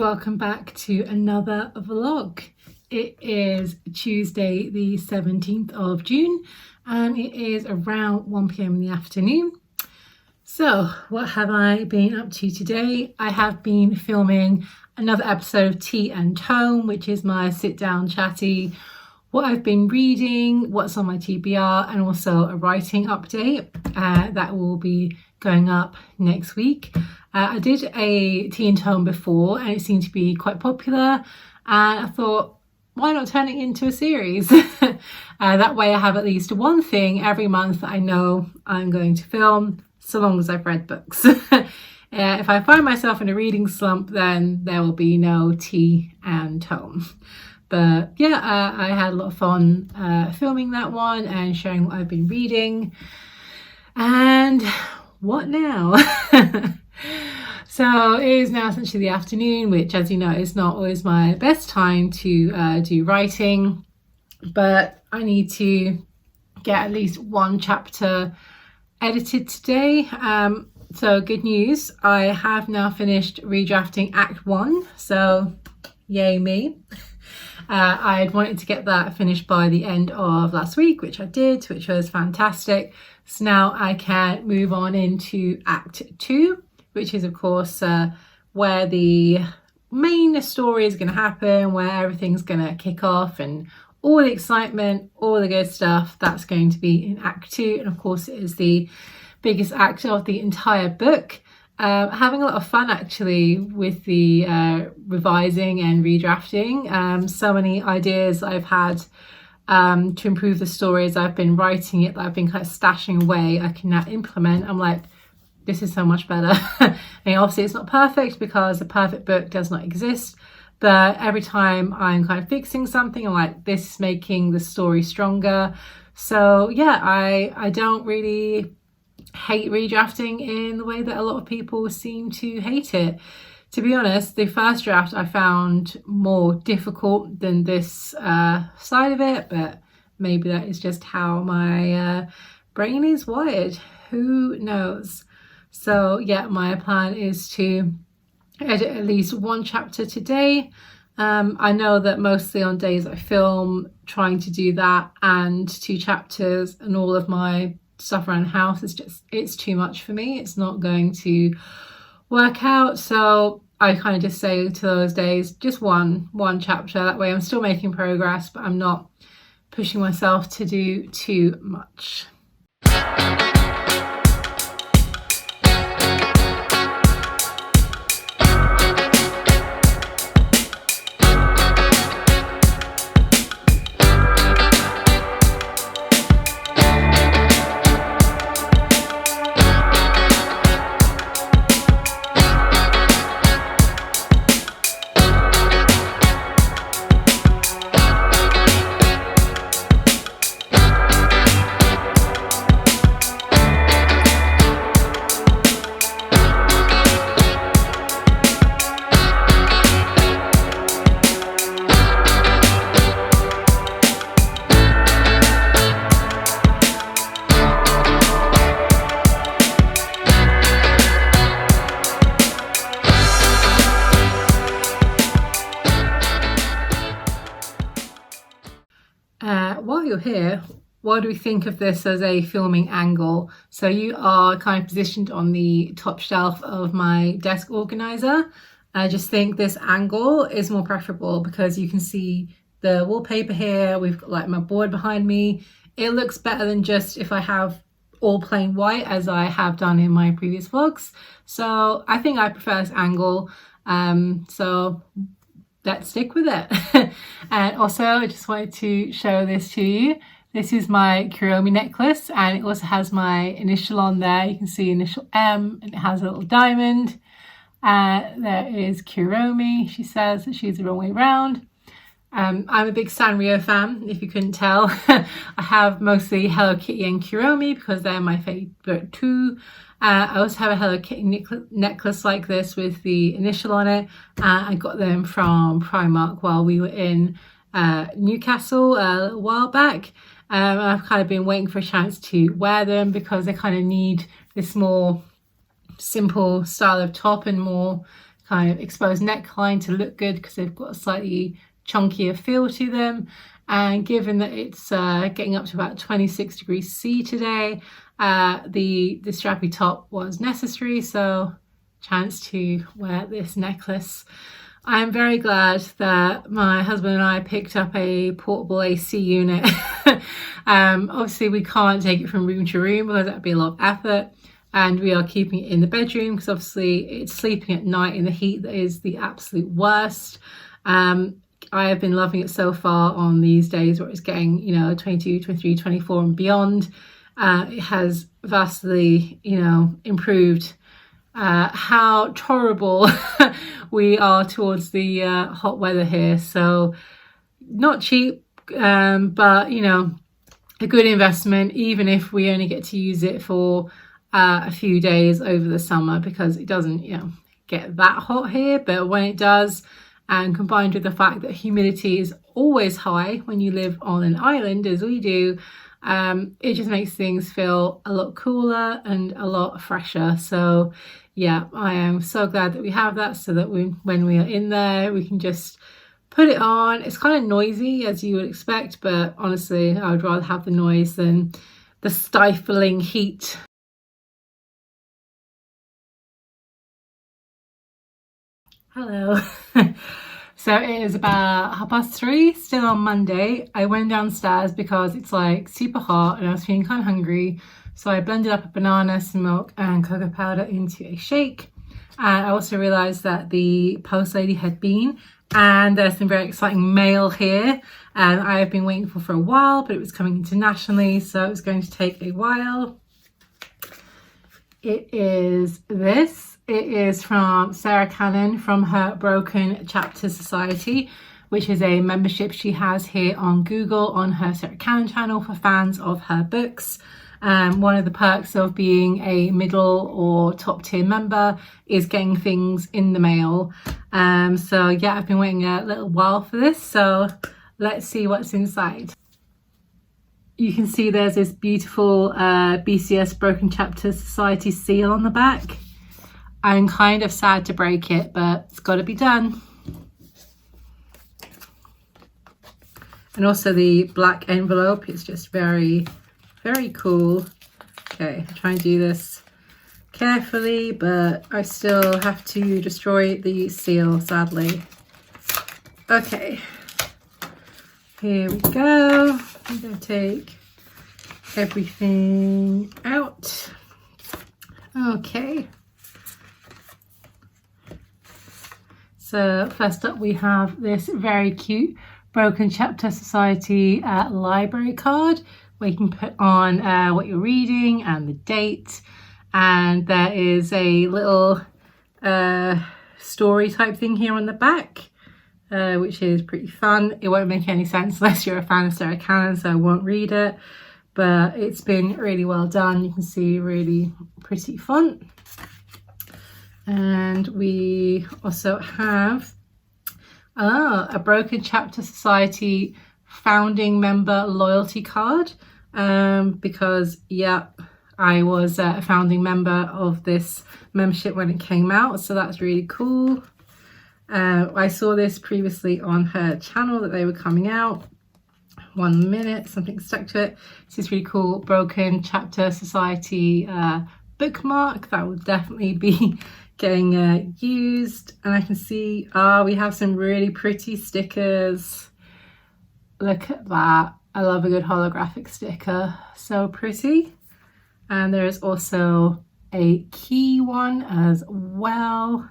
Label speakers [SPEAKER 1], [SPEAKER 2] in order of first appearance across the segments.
[SPEAKER 1] welcome back to another vlog. It is Tuesday the 17th of June and it is around 1 p.m. in the afternoon. So what have I been up to today? I have been filming another episode of Tea and Tone, which is my sit down chatty, what I've been reading, what's on my TBR, and also a writing update that will be going up next week. I did a Tea and Tone before and it seemed to be quite popular, and I thought, why not turn it into a series? That way I have at least one thing every month that I know I'm going to film, so long as I've read books. If I find myself in a reading slump, then there will be no Tea and Tone. But yeah, I had a lot of fun filming that one and sharing what I've been reading. And what now? So it is now essentially the afternoon, which, as you know, is not always my best time to do writing, but I need to get at least one chapter edited today. So good news, I have now finished redrafting Act 1, so yay me. I'd wanted to get that finished by the end of last week, which I did, which was fantastic. So now I can move on into Act 2, which is of course where the main story is going to happen, where everything's going to kick off and all the excitement, all the good stuff, that's going to be in Act 2. And of course it is the biggest act of the entire book. Having a lot of fun actually with the revising and redrafting. So many ideas I've had to improve the story as I've been writing it, that I've been kind of stashing away, I can now implement. I'm like, this is so much better. I mean, obviously it's not perfect because the perfect book does not exist, but every time I'm kind of fixing something, I'm like, this is making the story stronger. So yeah, I don't really hate redrafting in the way that a lot of people seem to hate it. To be honest, the first draft I found more difficult than this side of it, but maybe that is just how my brain is wired. Who knows? So yeah, my plan is to edit at least one chapter today. I know that mostly on days I film, trying to do that and 2 chapters and all of my stuff around the house is just, it's too much for me. It's not going to work out. So I kind of just say to those days, just one chapter. That way I'm still making progress, but I'm not pushing myself to do too much. While you're here, what do we think of this as a filming angle? So you are kind of positioned on the top shelf of my desk organizer. I just think this angle is more preferable because you can see the wallpaper here. We've got like my board behind me. It looks better than just if I have all plain white as I have done in my previous vlogs. So I think I prefer this angle. So let's stick with it. And also I just wanted to show this to you. This is my Kuromi necklace and it also has my initial on there. You can see initial M and it has a little diamond. There is Kuromi. She says that she's the wrong way round. I'm a big Sanrio fan, if you couldn't tell. I have mostly Hello Kitty and Kuromi because they're my favorite too. I also have a Hello Kitty necklace like this with the initial on it. I got them from Primark while we were in Newcastle a while back. I've kind of been waiting for a chance to wear them because they kind of need this more simple style of top and more kind of exposed neckline to look good because they've got a slightly chunkier feel to them. And given that it's getting up to about 26 degrees C today, the strappy top was necessary, so chance to wear this necklace. I'm very glad that my husband and I picked up a portable AC unit. Obviously we can't take it from room to room because that would be a lot of effort, and we are keeping it in the bedroom because obviously it's sleeping at night in the heat that is the absolute worst. I have been loving it so far on these days where it's getting, 22, 23, 24 and beyond. It has vastly, improved how tolerable we are towards the hot weather here. So not cheap, but, a good investment, even if we only get to use it for a few days over the summer, because it doesn't, get that hot here. But when it does, and combined with the fact that humidity is always high when you live on an island as we do, it just makes things feel a lot cooler and a lot fresher. So yeah, I am so glad that we have that, so that when we are in there, we can just put it on. It's kind of noisy, as you would expect, but honestly, I would rather have the noise than the stifling heat. Hello. So it is about 3:30, still on Monday. I went downstairs because it's like super hot and I was feeling kind of hungry. So I blended up a banana, some milk and cocoa powder into a shake. And I also realized that the post lady had been, and there's some very exciting mail here. And I have been waiting for a while, but it was coming internationally, so it was going to take a while. It is this. It is from Sarah Cannon from her Broken Chapter Society, which is a membership she has here on Google on her Sarah Cannon channel for fans of her books. One of the perks of being a middle or top tier member is getting things in the mail. So yeah, I've been waiting a little while for this, so let's see what's inside. You can see there's this beautiful BCS Broken Chapter Society seal on the back. I'm kind of sad to break it, but it's got to be done. And also the black envelope is just very, very cool. Okay, I'll try and do this carefully, but I still have to destroy the seal, sadly. Okay, here we go. I'm going to take everything out. Okay. So first up we have this very cute Broken Chapter Society library card where you can put on what you're reading and the date, and there is a little story type thing here on the back, which is pretty fun. It won't make any sense unless you're a fan of Sarah Cannon, so I won't read it, but it's been really well done. You can see really pretty font. And we also have a Broken Chapter Society founding member loyalty card, because yeah, I was a founding member of this membership when it came out, so that's really cool. I saw this previously on her channel that they were coming out. 1 minute, something stuck to it. This is really cool Broken Chapter Society bookmark that will definitely be getting used. And I can see we have some really pretty stickers. Look at that. I love a good holographic sticker, so pretty. And there is also a key one as well.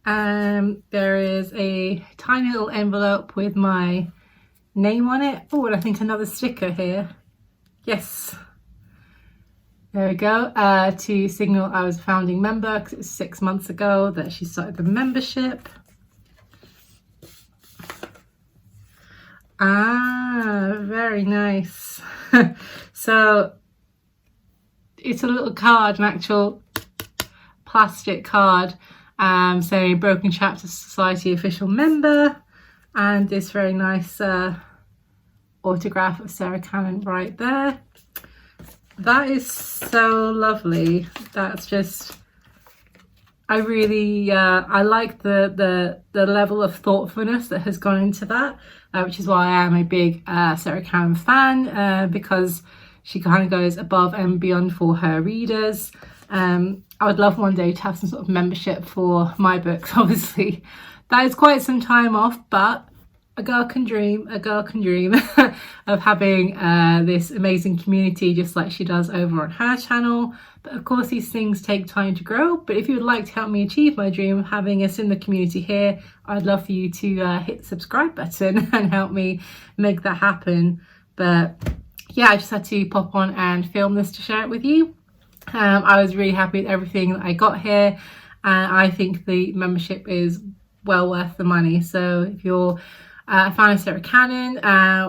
[SPEAKER 1] There is a tiny little envelope with my name on it. Oh, and I think another sticker here. Yes. There we go, to signal I was a founding member, because it was 6 months ago that she started the membership. Very nice. So it's a little card, an actual plastic card, saying Broken Chapter Society official member, and this very nice autograph of Sarah Cannon right there. That is so lovely. That's just I really I like the level of thoughtfulness that has gone into that, which is why I am a big Sarah Cannon fan, because she kind of goes above and beyond for her readers. I would love one day to have some sort of membership for my books. Obviously that is quite some time off, but a girl can dream of having this amazing community just like she does over on her channel. But of course these things take time to grow. But if you would like to help me achieve my dream of having a similar community here, I'd love for you to hit the subscribe button and help me make that happen. But yeah, I just had to pop on and film this to share it with you. I was really happy with everything that I got here, and I think the membership is well worth the money. So if you're a fan of Sarah Cannon,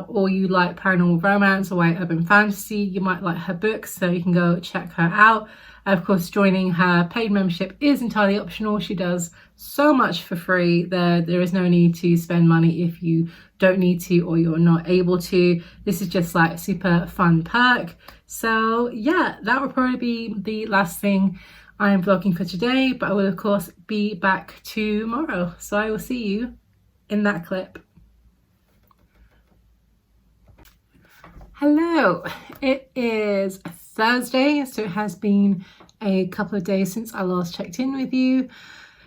[SPEAKER 1] or you like paranormal romance or white urban fantasy, you might like her books, so you can go check her out. Of course, joining her paid membership is entirely optional. She does so much for free. There is no need to spend money if you don't need to or you're not able to. This is just like a super fun perk. So yeah, that would probably be the last thing I am vlogging for today, but I will of course be back tomorrow. So I will see you in that clip. Hello, it is Thursday, so it has been a couple of days since I last checked in with you.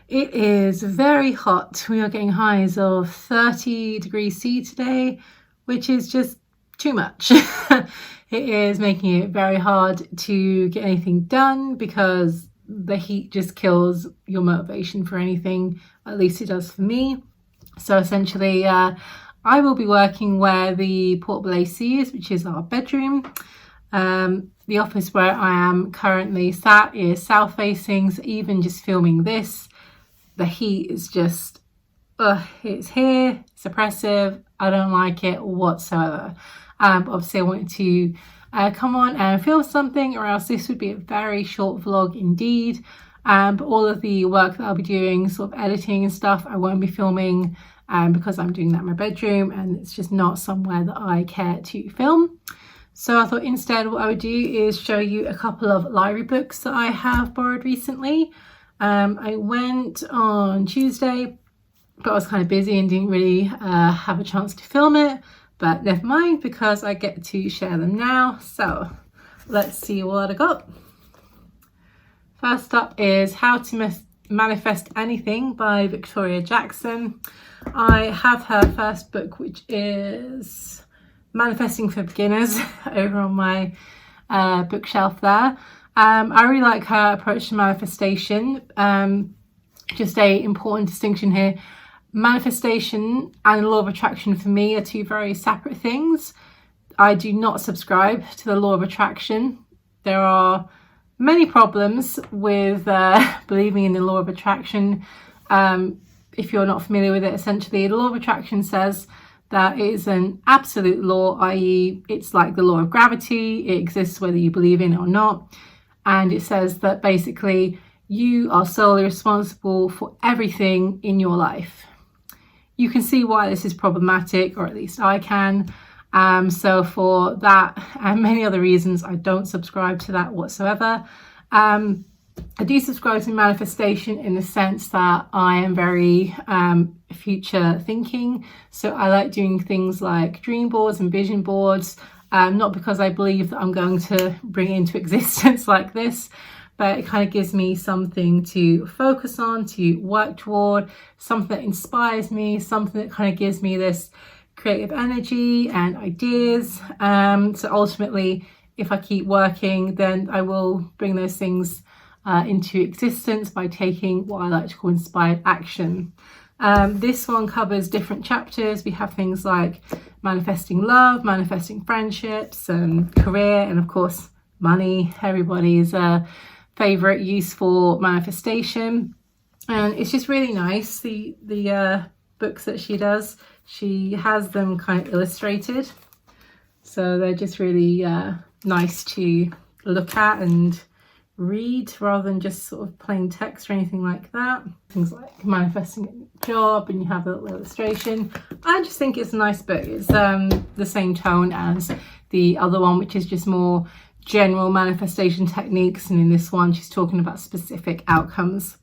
[SPEAKER 1] It is very hot. We are getting highs of 30 degrees C today, which is just too much. It is making it very hard to get anything done because the heat just kills your motivation for anything. At least it does for me. So essentially, I will be working where the portable AC is, which is our bedroom. The office where I am currently sat is south facing, so even just filming this, the heat is just, it's here, it's oppressive, I don't like it whatsoever. But obviously I wanted to come on and film something, or else this would be a very short vlog indeed. But all of the work that I'll be doing, sort of editing and stuff, I won't be filming because I'm doing that in my bedroom and it's just not somewhere that I care to film. So I thought instead what I would do is show you a couple of library books that I have borrowed recently. I went on Tuesday, but I was kind of busy and didn't really have a chance to film it, but never mind because I get to share them now. So let's see what I got. First up is How to Manifest Anything by Victoria Jackson. I have her first book, which is Manifesting for Beginners, over on my bookshelf there. I really like her approach to manifestation. Just a important distinction here. Manifestation and the law of attraction for me are two very separate things. I do not subscribe to the law of attraction. There are many problems with believing in the law of attraction. If you're not familiar with it, essentially the law of attraction says that it is an absolute law, i.e. it's like the law of gravity. It exists whether you believe in it or not. And it says that basically you are solely responsible for everything in your life. You can see why this is problematic, or at least I can. So for that and many other reasons, I don't subscribe to that whatsoever. I do subscribe to manifestation in the sense that I am very future thinking. So I like doing things like dream boards and vision boards, not because I believe that I'm going to bring into existence like this, but it kind of gives me something to focus on, to work toward, something that inspires me, something that kind of gives me this creative energy and ideas. So ultimately, if I keep working, then I will bring those things into existence by taking what I like to call inspired action. This one covers different chapters. We have things like manifesting love, manifesting friendships, and career, and of course money, everybody's favorite use for manifestation. And it's just really nice, the books that she does. She has them kind of illustrated, so they're just really nice to look at and read rather than just sort of plain text or anything like that. Things like manifesting a job, and you have a little illustration. I just think it's a nice book. It's the same tone as the other one, which is just more general manifestation techniques, and in this one she's talking about specific outcomes.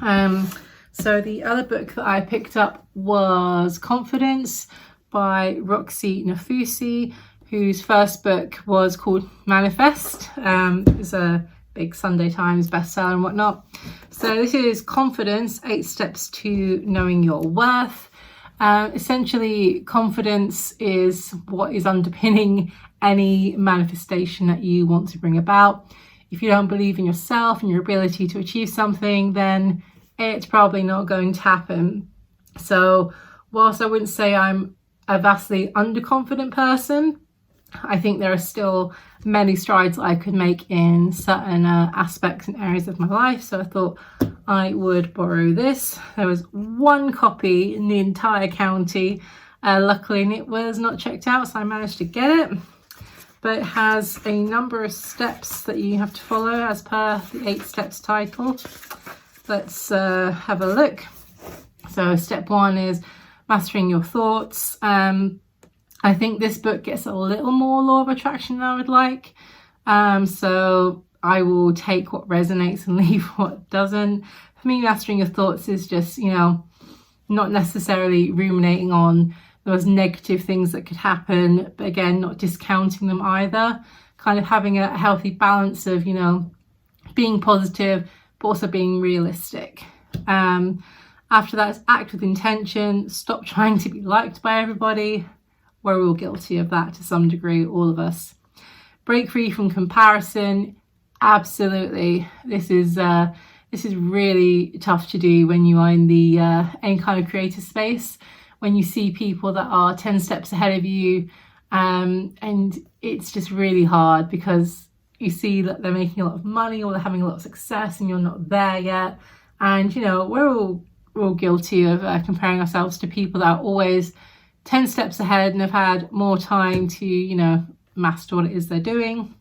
[SPEAKER 1] So the other book that I picked up was Confidence by Roxy Nafusi, whose first book was called Manifest. It was a big Sunday Times bestseller and whatnot. So this is Confidence, 8 Steps to Knowing Your Worth. Essentially, confidence is what is underpinning any manifestation that you want to bring about. If you don't believe in yourself and your ability to achieve something, then it's probably not going to happen. So whilst I wouldn't say I'm a vastly underconfident person, I think there are still many strides I could make in certain aspects and areas of my life. So I thought I would borrow this. There was one copy in the entire county. Luckily, it was not checked out, so I managed to get it. But it has a number of steps that you have to follow as per the 8 steps title. Let's have a look. So step 1 is mastering your thoughts. I think this book gets a little more law of attraction than I would like. So I will take what resonates and leave what doesn't. For me, mastering your thoughts is just, not necessarily ruminating on those negative things that could happen, but again, not discounting them either. Kind of having a healthy balance of, being positive, but also being realistic. After that is act with intention. Stop trying to be liked by everybody. We're all guilty of that to some degree, all of us. Break free from comparison. Absolutely. This is really tough to do when you are in the any kind of creative space, when you see people that are 10 steps ahead of you, and it's just really hard because you see that they're making a lot of money or they're having a lot of success and you're not there yet. And we're all guilty of comparing ourselves to people that are always 10 steps ahead and have had more time to master what it is they're doing.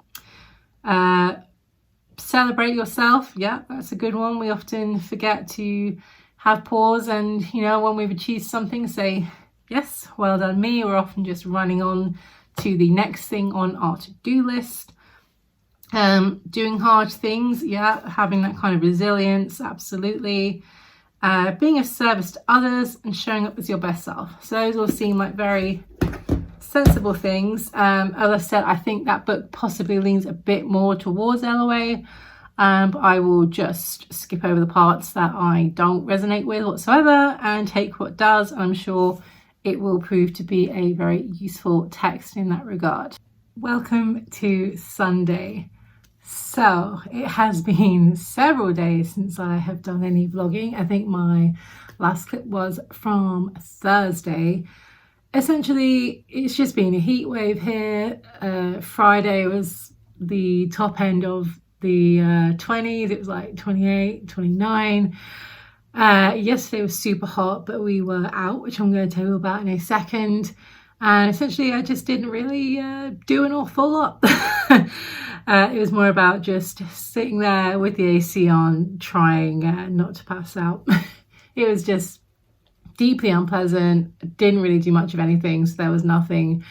[SPEAKER 1] Celebrate yourself. Yeah, that's a good one. We often forget to have pause and when we've achieved something, say yes, well done me. We're often just running on to the next thing on our to-do list. Doing hard things, yeah, having that kind of resilience, absolutely. Being of service to others and showing up as your best self. So those all seem like very sensible things. As I said, I think that book possibly leans a bit more towards LOA, but I will just skip over the parts that I don't resonate with whatsoever and take what does. I'm sure it will prove to be a very useful text in that regard. Welcome to Sunday. So it has been several days since I have done any vlogging. I think my last clip was from Thursday. Essentially, it's just been a heat wave here. Friday was the top end of the 20s. It was like 28, 29. Yesterday was super hot, but we were out, which I'm going to tell you about in a second. And essentially, I just didn't really do an awful lot. It was more about just sitting there with the AC on, trying not to pass out. It was just deeply unpleasant. Didn't really do much of anything, so there was nothing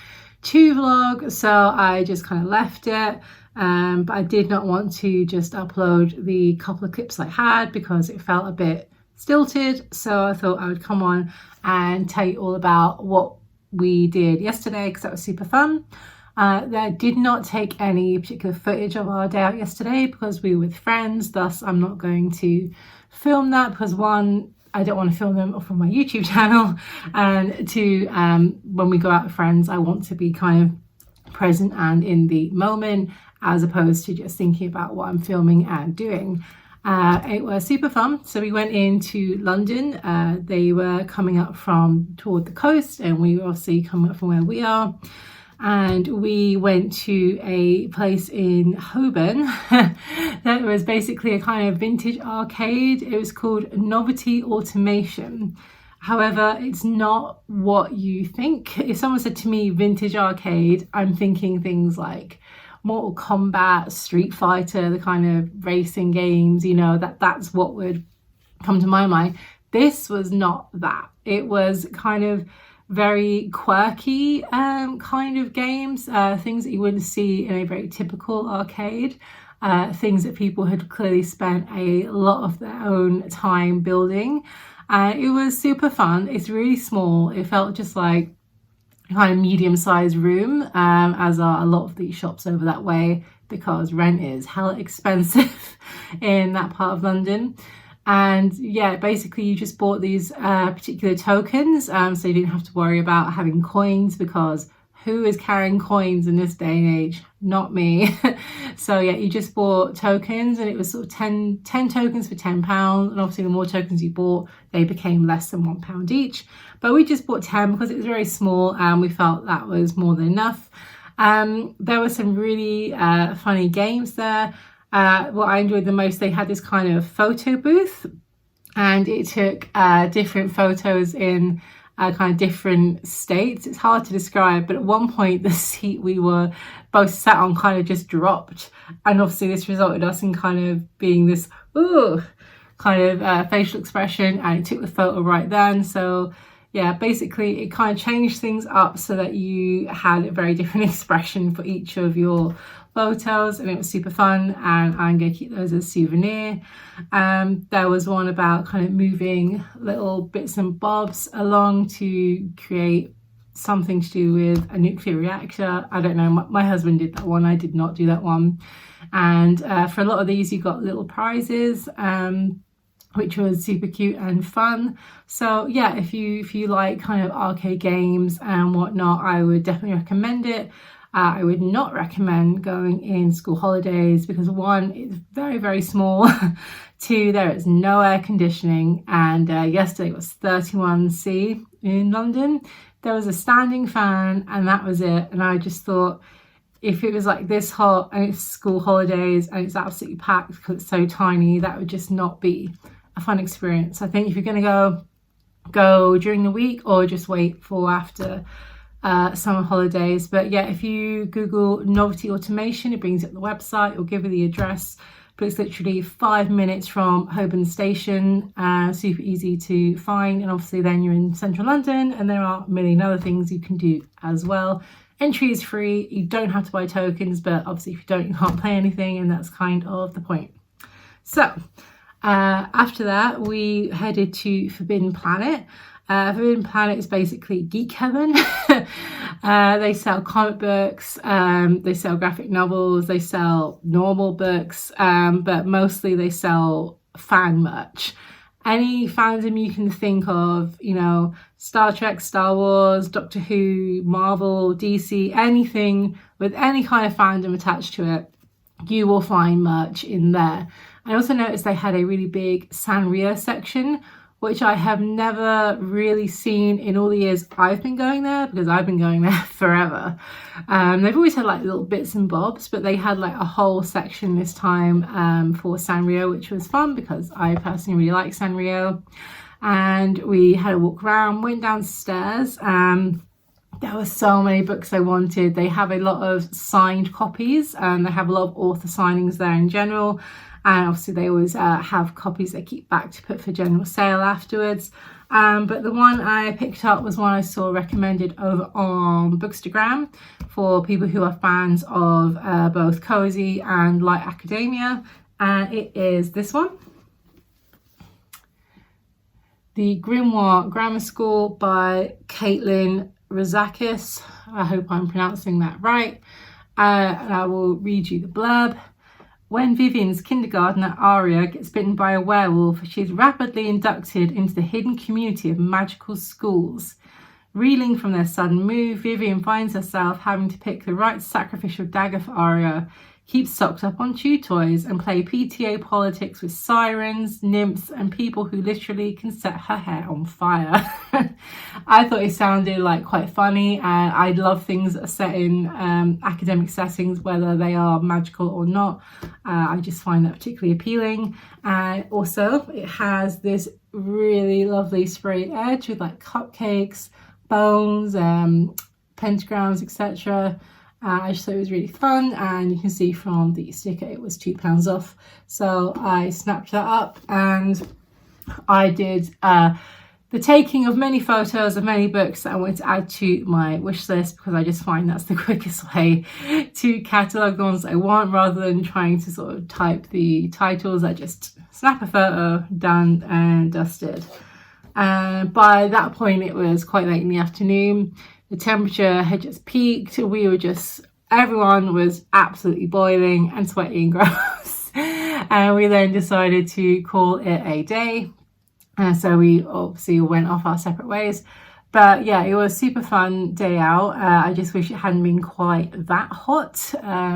[SPEAKER 1] to vlog. So I just kind of left it. But I did not want to just upload the couple of clips I had because it felt a bit stilted. So I thought I would come on and tell you all about what we did yesterday because that was super fun. I did not take any particular footage of our day out yesterday because we were with friends, thus I'm not going to film that because one, I don't want to film them off of my YouTube channel, and two, when we go out with friends I want to be kind of present and in the moment as opposed to just thinking about what I'm filming and doing. It was super fun. So we went into London. They were coming up from toward the coast and we were obviously coming up from where we are. And we went to a place in Holborn that was basically a kind of vintage arcade. It was called aNovelty Automation. However, it's not what you think. If someone said to me vintage arcade, I'm thinking things like Mortal Kombat, Street Fighter, the kind of racing games, that's what would come to my mind. This was not that. It was kind of very quirky kind of games, things that you wouldn't see in a very typical arcade. things that people had clearly spent a lot of their own time building. It was super fun. It's really small. It felt just like kind of medium-sized room, as are a lot of these shops over that way, because rent is hella expensive in that part of London. And yeah, basically you just bought these particular tokens, so you didn't have to worry about having coins, because who is carrying coins in this day and age? Not me. So yeah, you just bought tokens, and it was sort of 10 tokens for £10. And obviously the more tokens you bought, they became less than £1 each. But we just bought 10 because it was very small, and we felt that was more than enough. There were some really funny games there. What I enjoyed the most, they had this kind of photo booth, and it took different photos in kind of different states. It's hard to describe, but at one point the seat we were both sat on kind of just dropped, and obviously this resulted us in kind of being this kind of facial expression, and it took the photo right then. So yeah, basically it kind of changed things up so that you had a very different expression for each of your photos, and it was super fun, and I'm going to keep those as a souvenir. There was one about kind of moving little bits and bobs along to create something to do with a nuclear reactor. I don't know, my husband did that one, I did not do that one. And for a lot of these you got little prizes, which was super cute and fun. So yeah, if you like kind of arcade games and whatnot, I would definitely recommend it. I would not recommend going in school holidays because, one, it's very, very small. Two, there is no air conditioning, and yesterday was 31°C in London. There was a standing fan, and that was it. And I just thought, if it was like this hot and it's school holidays and it's absolutely packed because it's so tiny, that would just not be a fun experience. I think if you're going to go during the week, or just wait for after summer holidays. But yeah, if you Google novelty automation, it brings up the website, it'll give you the address, but it's literally 5 minutes from Holborn Station, super easy to find. And obviously then you're in central London, and there are a million other things you can do as well. Entry is free, you don't have to buy tokens, but obviously if you don't, you can't play anything, and that's kind of the point. So after that we headed to Forbidden Planet. Forbidden Planet is basically geek heaven. They sell comic books, they sell graphic novels, they sell normal books, but mostly they sell fan merch. Any fandom you can think of, you know, Star Trek, Star Wars, Doctor Who, Marvel, DC, anything with any kind of fandom attached to it, you will find merch in there. I also noticed they had a really big Sanrio section, which I have never really seen in all the years I've been going there, because I've been going there forever. They've always had like little bits and bobs, but they had like a whole section this time for Sanrio, which was fun because I personally really like Sanrio. And we had a walk around, went downstairs. There were so many books I wanted. They have a lot of signed copies, and they have a lot of author signings there in general. And obviously they always have copies they keep back to put for general sale afterwards. But the one I picked up was one I saw recommended over on Bookstagram for people who are fans of both cozy and light academia. And it is this one. The Grimoire Grammar School by Caitlin Rozakis. I hope I'm pronouncing that right. And I will read you the blurb. When Vivian's kindergartner Aria gets bitten by a werewolf, she is rapidly inducted into the hidden community of magical schools. Reeling from their sudden move, Vivian finds herself having to pick the right sacrificial dagger for Aria, keep stocked up on chew toys, and play PTA politics with sirens, nymphs, and people who literally can set her hair on fire. I thought it sounded like quite funny, and I love things that are set in academic settings, whether they are magical or not. I just find that particularly appealing. And also it has this really lovely sprayed edge with like cupcakes, bones, pentagrams, etc. I just thought it was really fun, and you can see from the sticker it was £2 off. So I snapped that up, and I did the taking of many photos of many books that I want to add to my wish list, because I just find that's the quickest way to catalogue the ones I want, rather than trying to sort of type the titles. I just snap a photo, done and dusted. And by that point it was quite late in the afternoon. The temperature had just peaked. Everyone was absolutely boiling and sweaty and gross. And we then decided to call it a day. So we obviously went off our separate ways. But yeah, it was a super fun day out. I just wish it hadn't been quite that hot,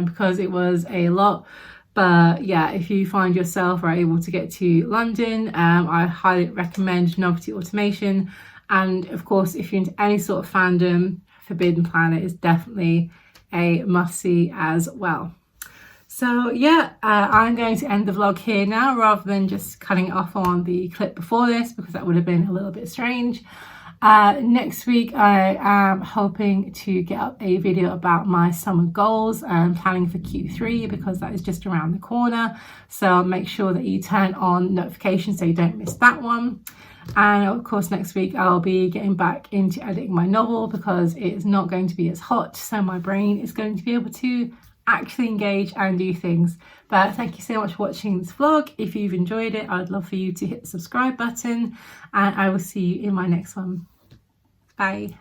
[SPEAKER 1] because it was a lot. But yeah, if you find yourself are able to get to London, I highly recommend aNovelty Automation. And of course, if you're into any sort of fandom, Forbidden Planet is definitely a must-see as well. So yeah, I'm going to end the vlog here now, rather than just cutting it off on the clip before this, because that would have been a little bit strange. Next week I am hoping to get up a video about my summer goals and planning for Q3, because that is just around the corner. So make sure that you turn on notifications so you don't miss that one. And of course next week I'll be getting back into editing my novel, because it's not going to be as hot, so my brain is going to be able to actually engage and do things. But thank you so much for watching this vlog. If you've enjoyed it, I'd love for you to hit the subscribe button, and I will see you in my next one. Bye.